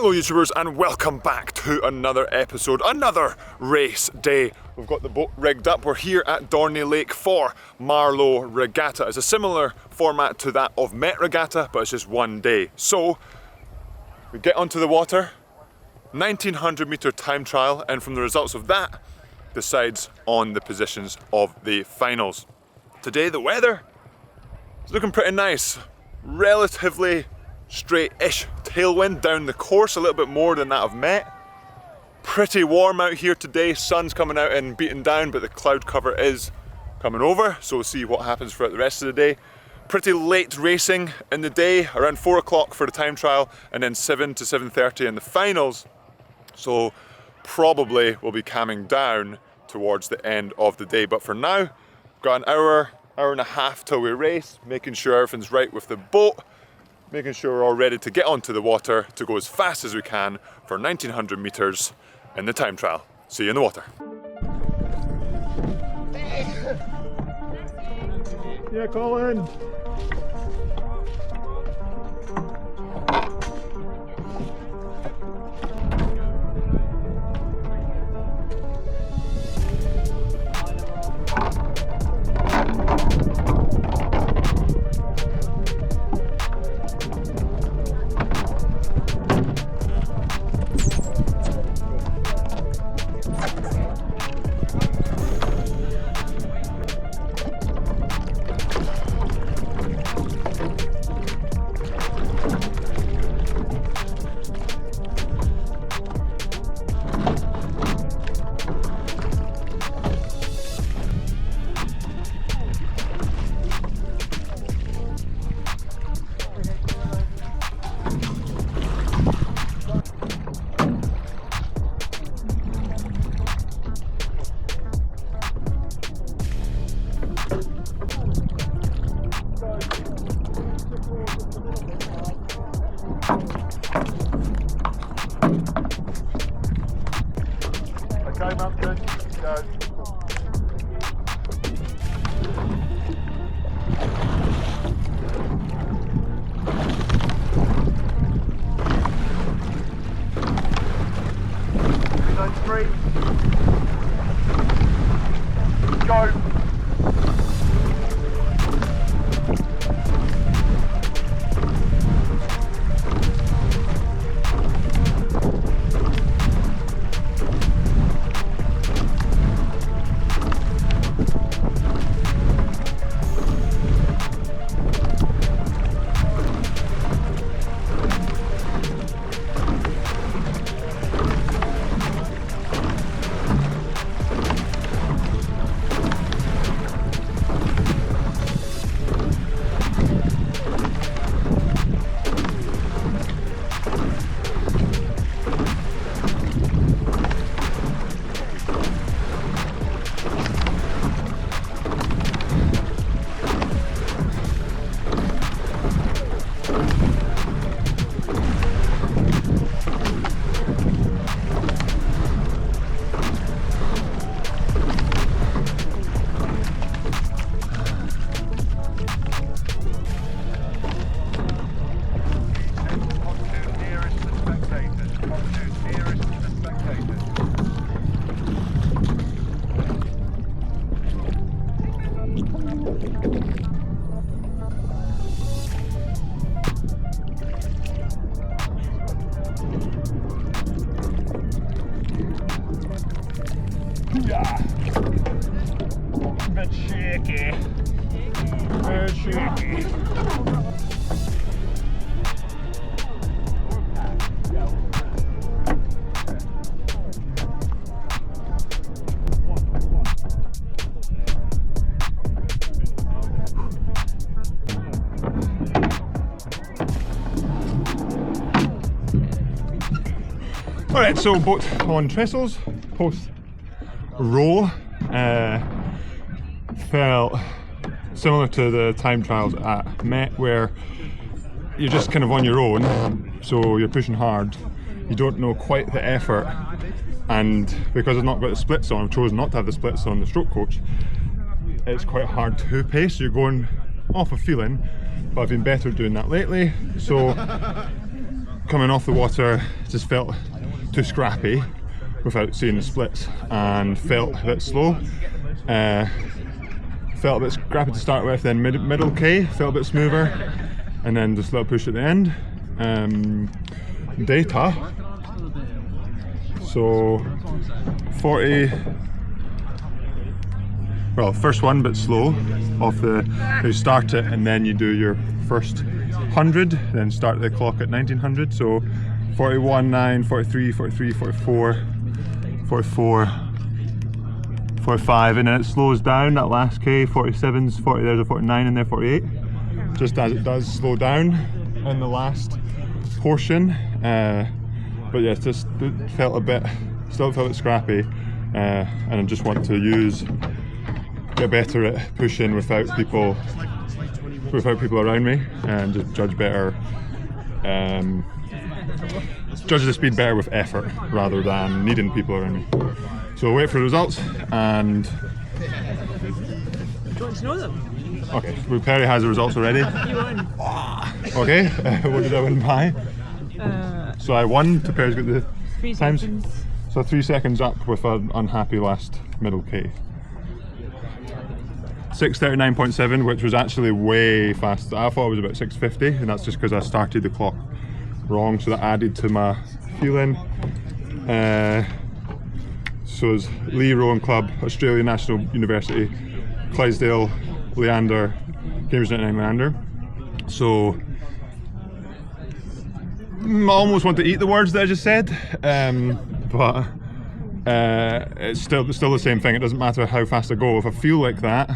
Hello YouTubers and welcome back to another episode, another race day. We've got the boat rigged up. We're here at Dorney Lake for Marlow Regatta. It's a similar format to that of Met Regatta, but it's just one day. So we get onto the water, 1900 meter time trial, and from the results of that decides on the positions of the finals. Today the weather is looking pretty nice, relatively straight-ish tailwind down the course, a little bit more than that of Met. Pretty warm out here today, sun's coming out and beating down, but the cloud cover is coming over, so we'll see what happens throughout the rest of the day. Pretty late racing in the day, around 4 o'clock for the time trial, and then 7 to 7:30 in the finals, so probably we'll be calming down towards the end of the day. But for now, got an hour and a half till we race, making sure everything's right with the boat, making sure we're all ready to get onto the water to go as fast as we can for 1900 meters in the time trial. See you in the water. Yeah, Colin. Okay, Buchan, go. Three, go. Yeah. Bit shaky. Very shaky. Alright, so boat on trestles, post roll, felt similar to the time trials at Met, where you're just kind of on your own, so you're pushing hard, you don't know quite the effort, and because I've not got the splits on, I've chosen not to have the splits on the stroke coach, it's quite hard to pace, you're going off a feeling, but I've been better doing that lately, so coming off the water, just felt too scrappy without seeing the splits, and felt a bit slow. Felt a bit scrappy to start with, then middle K felt a bit smoother, and then just a little push at the end. Data, so 40, well, first one bit slow off the, you start it and then you do your first 100, then start the clock at 1900, so 41, 9, 43, 43, 44, 44, 45, and then it slows down that last K, 47s, 40, there's a 49 in there, 48, just as it does slow down in the last portion. But yeah, it just felt a bit, still felt a bit scrappy, and I just want to get better at pushing without people around me, and just judge better, judge the speed better with effort rather than needing people around me. So we'll wait for the results, and Do you want to know them? okay, well, Perry has the results already. You won. Okay, what did I win by? So I won, to Perry's got the 3 times. seconds. So 3 seconds up with an unhappy last middle K. 6:39.7, which was actually way fast. I thought it was about 6:50, and that's just because I started the clock wrong, so that added to my feeling. So it's Lee Rowing Club, Australian National University, Clydesdale, Leander, Cambridge 99 Leander. So I almost want to eat the words that I just said, but it's still the same thing. It doesn't matter how fast I go. If I feel like that,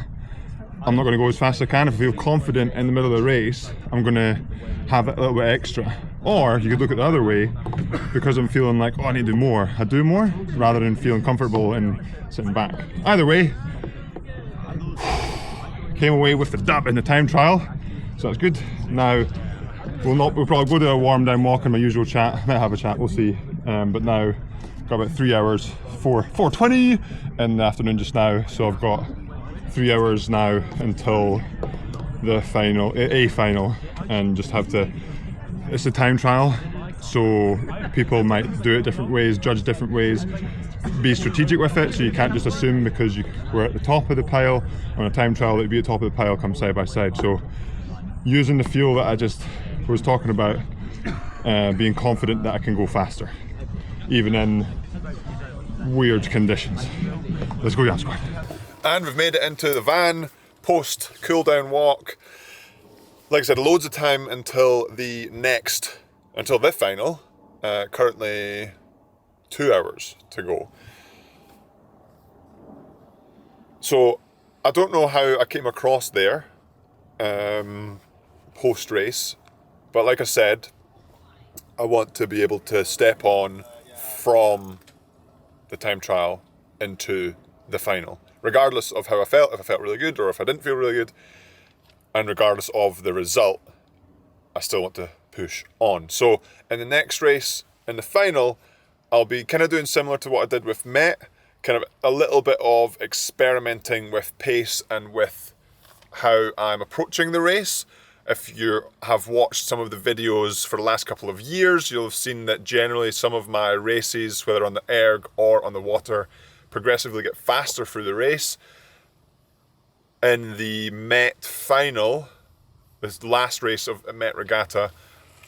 I'm not going to go as fast as I can. If I feel confident in the middle of the race, I'm going to have a little bit extra. Or you could look at the other way, because I'm feeling like, oh, I need to do more, I do more, rather than feeling comfortable and sitting back. Either way, came away with the dub in the time trial, so that's good. Now, we'll probably go to a warm down walk in my usual chat. Might have a chat, we'll see. But now, got about 3 hours, 4:20 in the afternoon just now, so I've got 3 hours now until the final, a final, and just have to, it's a time trial, so people might do it different ways, judge different ways, be strategic with it, so you can't just assume because we're at the top of the pile on a time trial that you'd be at the top of the pile come side by side. So using the fuel that I just was talking about, being confident that I can go faster, even in weird conditions. Let's go, Yamsquad. And we've made it into the van, post cool down walk. Like I said, loads of time until the final. Currently 2 hours to go. So I don't know how I came across there post race, but like I said, I want to be able to step on from the time trial into the final, regardless of how I felt, if I felt really good or if I didn't feel really good. And regardless of the result, I still want to push on. So in the next race, in the final, I'll be kind of doing similar to what I did with Met, kind of a little bit of experimenting with pace and with how I'm approaching the race. If you have watched some of the videos for the last couple of years, you'll have seen that generally some of my races, whether on the erg or on the water, progressively get faster through the race. In the Met final, this last race of Met Regatta,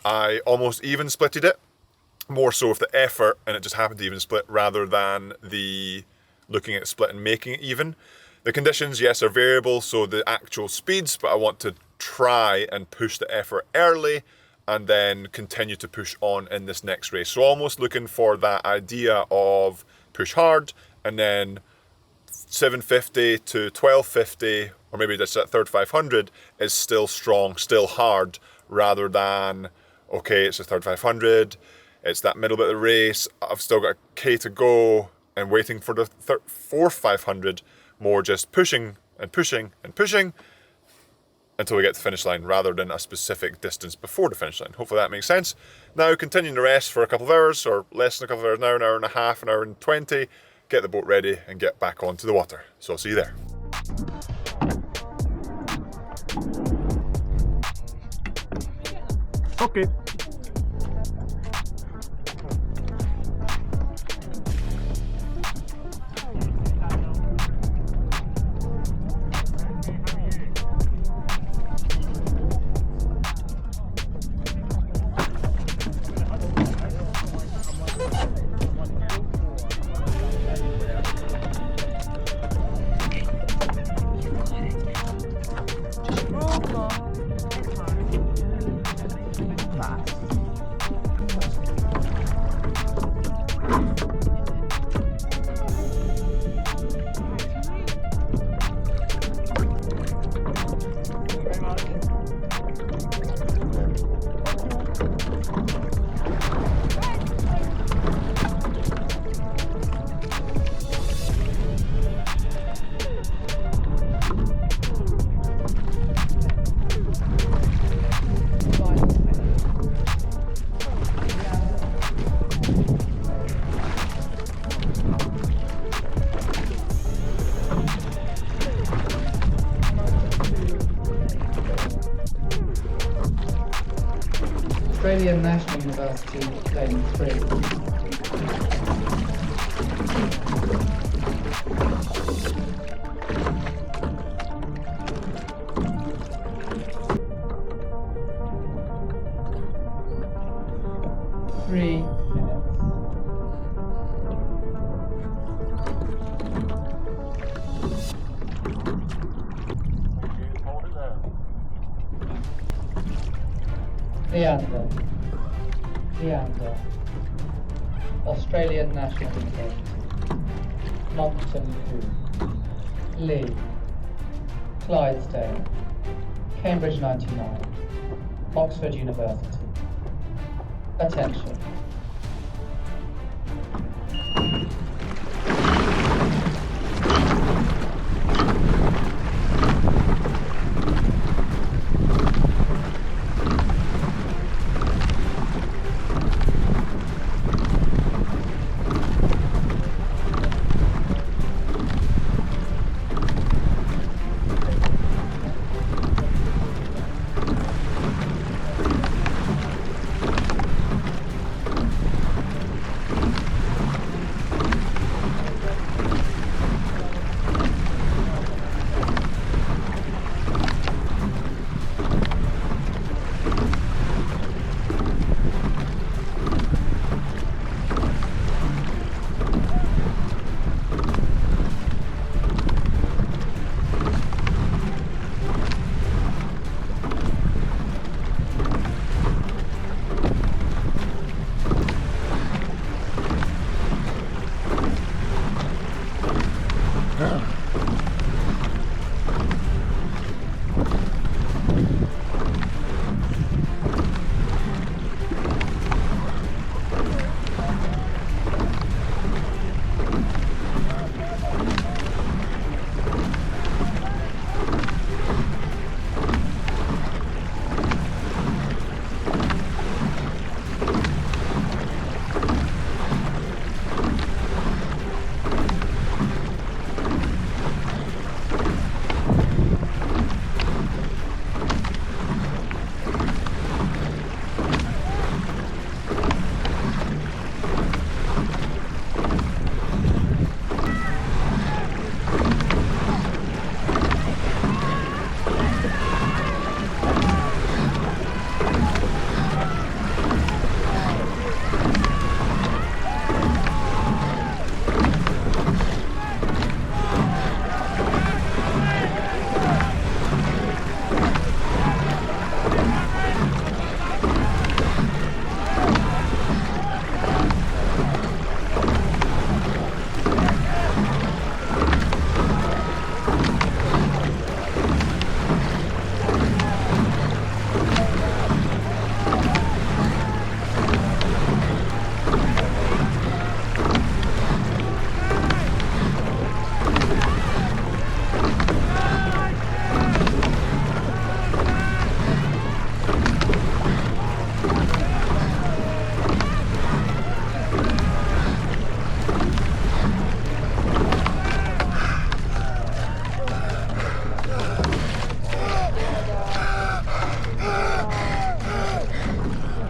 I almost even splitted it, more so with the effort, and it just happened to even split rather than the looking at split and making it even. The conditions, yes, are variable, so the actual speeds, but I want to try and push the effort early and then continue to push on in this next race. So almost looking for that idea of push hard and then 750 to 1250, or maybe just at third 500 is still strong, still hard, rather than, okay, it's a third 500, it's that middle bit of the race, I've still got a K to go and waiting for the fourth 500, more just pushing and pushing and pushing until we get to the finish line, rather than a specific distance before the finish line. Hopefully that makes sense. Now continuing the rest for a couple of hours, or less than a couple of hours, an hour and a half, an hour and 20, get the boat ready and get back onto the water. So I'll see you there. Okay. Class. Australian National University, Lane 3. Leander, Australian National University, Moncton Lee, Clydesdale, Cambridge 99, Oxford University. Attention.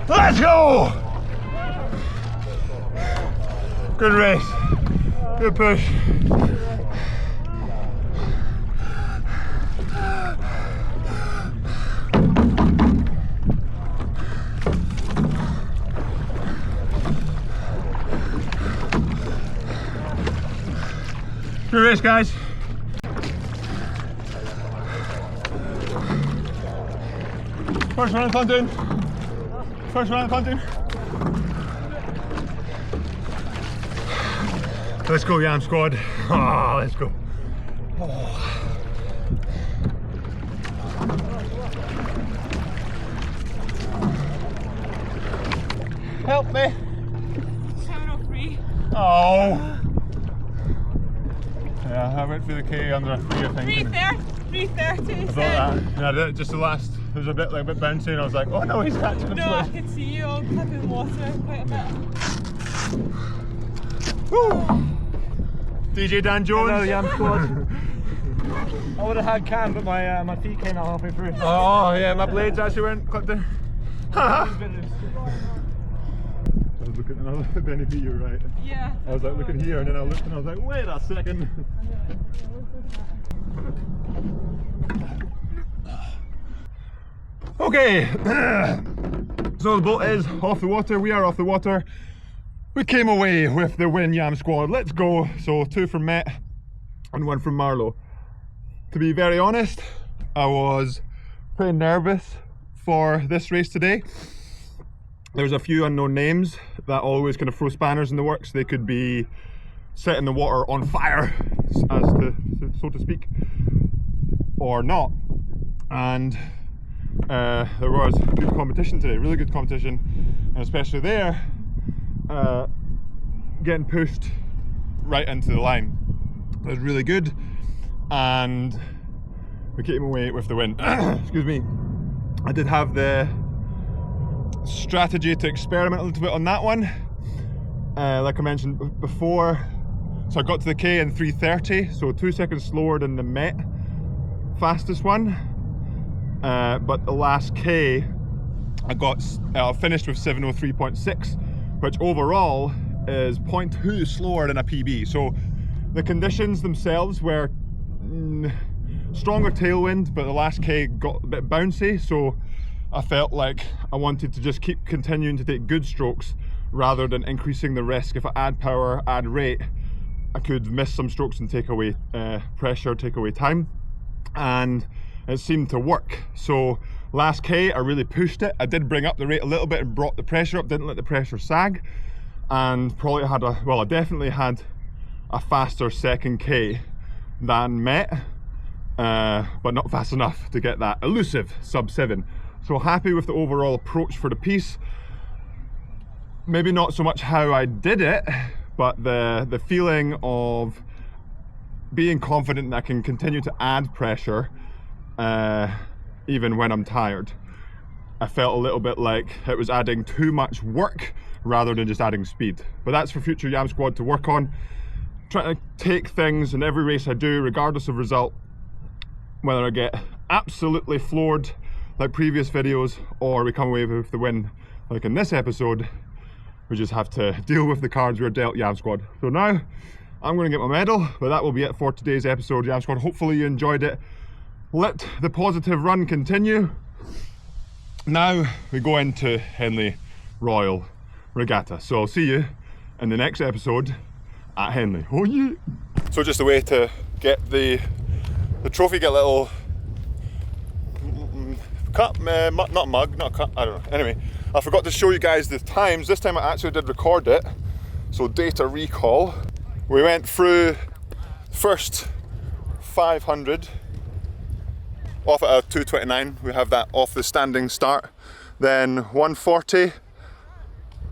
Let's go! Good race. Good push. Good race, guys. First round, Fountain. First round hunting. Let's go, Yamsquad. Ah, let's go. Oh. Help me. 703. Oh. Yeah, I went through the K under a 3, I think. 330. Yeah, just the last. It was a bit bouncy, and I was like, oh no, he's catching him. No, I could see you all clipping water quite a bit. Woo. DJ Dan Jones. Hello, Yamsquad. I would have had Cam, but my feet came out halfway through. Oh yeah, my blades actually weren't clipped in. I was looking and I was Benny B, you're right. Yeah. I was like looking here and then I looked and I was like, wait a second. Okay, so the boat is off the water, we are off the water. We came away with the win, Yamsquad. Let's go. So 2 from Met and 1 from Marlow. To be very honest, I was pretty nervous for this race today. There's a few unknown names that always kind of throw spanners in the works. They could be setting the water on fire, so to speak, or not. And there was good competition today, really good competition, and especially there, getting pushed right into the line. It was really good, and we came away with the win. Excuse me. I did have the strategy to experiment a little bit on that one. Like I mentioned before, so I got to the K in 3:30, so 2 seconds slower than the Met fastest one. But the last K, I finished with 7:03.6, which overall is 0.2 slower than a PB. So the conditions themselves were stronger tailwind, but the last K got a bit bouncy, so I felt like I wanted to just keep continuing to take good strokes rather than increasing the risk. If I add power, add rate, I could miss some strokes and take away pressure, take away time, and it seemed to work. So last K, I really pushed it. I did bring up the rate a little bit and brought the pressure up, didn't let the pressure sag, and probably had I definitely had a faster second K than Met, but not fast enough to get that elusive sub 7. So happy with the overall approach for the piece. Maybe not so much how I did it, but the feeling of being confident that I can continue to add pressure even when I'm tired. I felt a little bit like it was adding too much work rather than just adding speed. But that's for future Yamsquad to work on. Trying to take things in every race I do, regardless of result, whether I get absolutely floored like previous videos or we come away with the win like in this episode. We just have to deal with the cards we're dealt, Yamsquad. So now I'm going to get my medal, but that will be it for today's episode, Yamsquad. Hopefully you enjoyed it. Let the positive run continue. Now we go into Henley Royal Regatta. So I'll see you in the next episode at Henley. Oh yeah! So just a way to get the trophy, get a little cup, not mug, not cup, I don't know. Anyway, I forgot to show you guys the times. This time I actually did record it. So data recall. We went through first 500 off at a 2:29. We have that off the standing start. Then 140,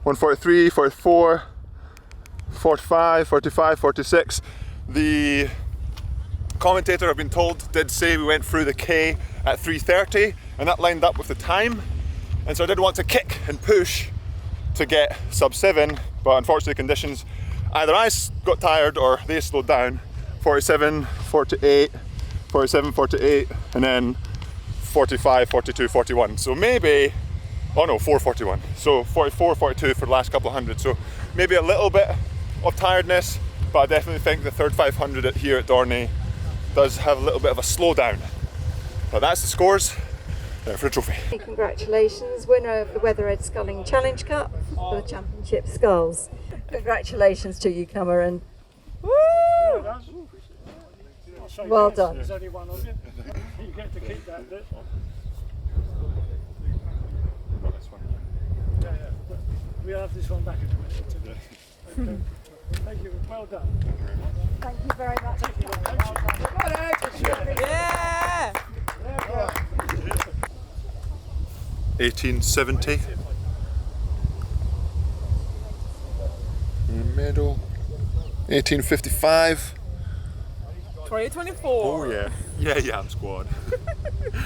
143, 44, 45, 45, 46. The commentator, I've been told, did say we went through the K at 3:30, and that lined up with the time. And so I did want to kick and push to get sub 7, but unfortunately conditions, either I got tired or they slowed down. 47, 48, 47, 48, and then 45, 42, 41. So maybe, oh no, 441. So 44, 42 for the last couple of hundred. So maybe a little bit of tiredness, but I definitely think the third 500 here at Dorney does have a little bit of a slowdown. But that's the scores for a trophy. Congratulations, winner of the Weatherhead Sculling Challenge Cup for the Championship Sculls. Congratulations to you, Cameron. Woo! Well done. There's only one of you. You get to keep that bit. We'll have this one back in a minute. Okay. Thank you. Well done. Thank you very much. Yeah! 1870. In the middle. 1855. 2024. Oh yeah. Yeah, Yamsquad.